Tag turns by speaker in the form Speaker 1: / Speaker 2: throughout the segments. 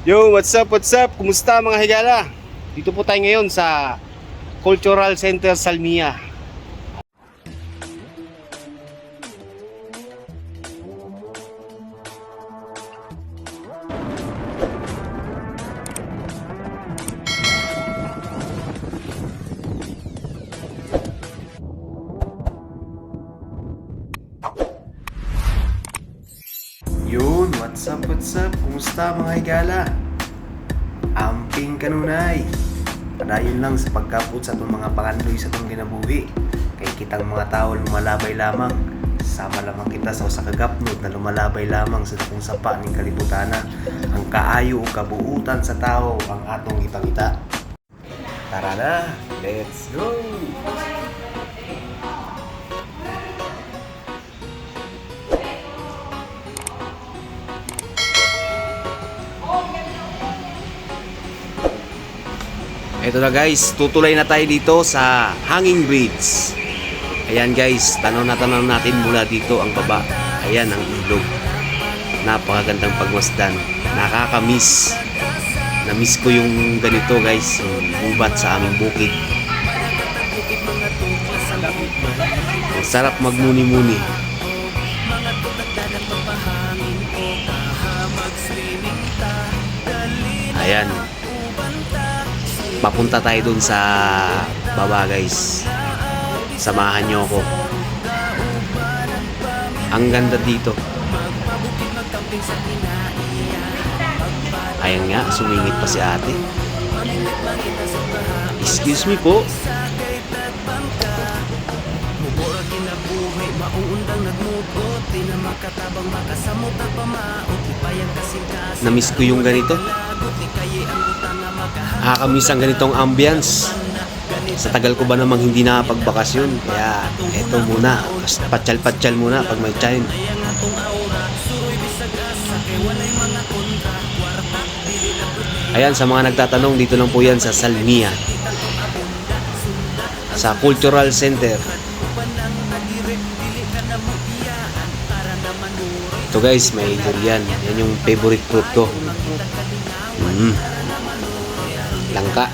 Speaker 1: Yo, what's up, what's up? Kumusta mga higala? Dito po tayo ngayon sa Cultural Center Salmia. Yun, what's up, what's up? Kumusta mga higala? Amping kanunay. Padayon lang sa pagkapot sa itong mga pangandoy sa itong ginabuhi. Kay kitang mga tao lumalabay lamang. Sama lamang kita sa usa ka gapnot na lumalabay lamang sa akong sapa ning kalibutana. Ang kaayo o kabuutan sa tao ang atong ipangita. Tara na, let's go! Ito na guys, tutulay na tayo dito sa Hanging Bridge. Ayan guys, tanaw natin mula dito ang baba. Ayan ang ilog. Napakagandang pagmasdan. Nakakamiss. Namiss ko yung ganito guys, yung gubat sa aming bukid. Ang sarap magmuni-muni. Ayan. Papunta tayo dun sa baba guys. Samahan nyo ako. Ang ganda dito. Ayan nga, sumingit pa si ate. Excuse me po. Namiss ko yung ganito. Nakakamiss ang ganitong ambience. Sa tagal ko ba namang hindi nakapagbakasyon. Kaya eto muna, patyal-patyal muna pag may time. Ayan, sa mga nagtatanong, dito lang po yan sa Salmia, sa Cultural Center. Ito guys, may durian. Yan yung favorite fruit ko. Langka.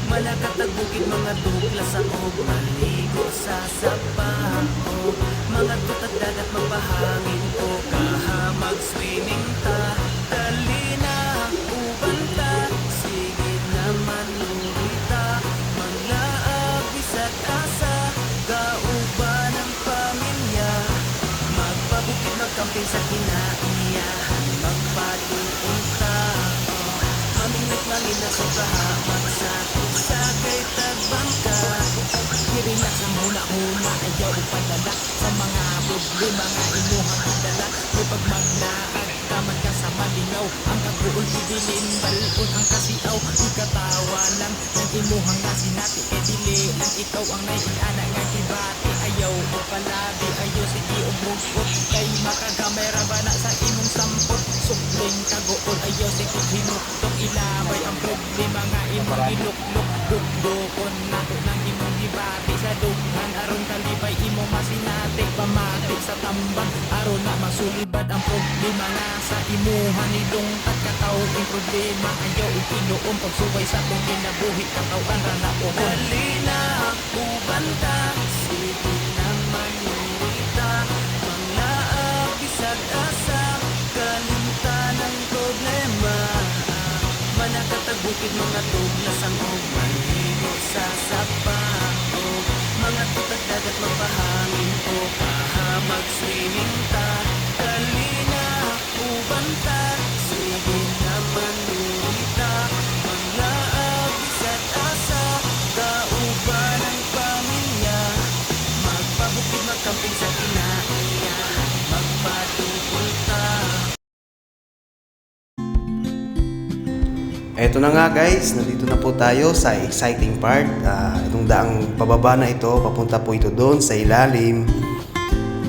Speaker 2: Malakatag bukid mga tuklas ang og maligo sa sapa o mga tutag dagat magbahangin o kahamag swimming ta talina uban ta sige naman lurita maglaag bisag asa kauban ang pamilya magpabukid magkamping sa kinaiyahan magpatuon ta mamingit-mangin na sa kahamag sa sakay tagbangka i-relax ang huna-huna ayaw upadala sa mga problema nga imuhang idala may pagmaglaag kaman ka sa malinaw ang kaguol ibilin balon ang kasiaw ikatawa lang ng imuhang nga sinati e dili lang ikaw ang naiana nga kibati ayaw upalabi ayaw sige umugot kay makagamera ba na sa imong sampot sukling kaguol ayaw sige hinuktok ilabay ang problema nga imong giluklok dugdukon nato ng imong gibati sa dughan aron kalibay imong masinati pamati sa tambang aron na masulibad ang problema nga sa imuhan nilungtad kataw ang problema ayaw ikinuom pagsuway sa tong kinabuhi katawan ra na o halina ubanta sige naman urita manglaag bisag asa kalimtan ang problema manakatag bukid mga tuglas ang og maligo sa sapa o mga tutag dagat magpahangin o kahamag swimming ta kalina uban ta sige naman urita maglaag bisag asa kauban ang pamilya magpabukid magkamping sa kinaiyahan magpatukol ta.
Speaker 1: Eto na nga guys, nandito na po tayo sa exciting part. Itong daang pababa na ito, papunta po ito doon sa ilalim.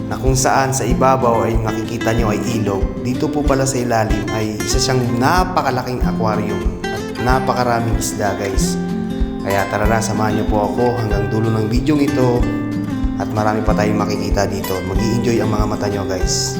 Speaker 1: na kung saan sa ibabaw ay nakikita nyo ay ilog. Dito po pala sa ilalim ay isa siyang napakalaking aquarium. At napakaraming isda guys. Kaya tara na, samahan niyo po ako hanggang dulo ng video ito at marami pa tayong makikita dito. Mag-i-enjoy ang mga mata nyo guys.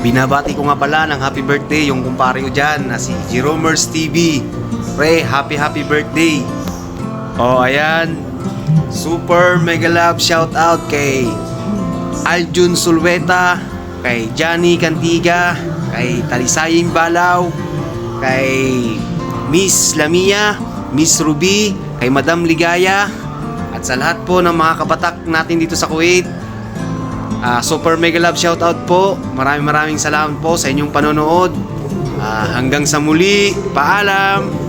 Speaker 1: Binabati ko nga pala ng happy birthday yung kumpare ko dyan na si Jeromers TV. Pre, happy birthday! Oh, ayan. Super mega love shout out kay Aljun Sulweta, kay Johnny Cantiga, kay Talisaying Balaw, kay Miss Lamia, Miss Ruby, kay Madam Ligaya, at sa lahat po ng mga kabatak natin dito sa Kuwait. Super mega love shout out po. Maraming salamat po sa inyong panonood. Hanggang sa muli, paalam.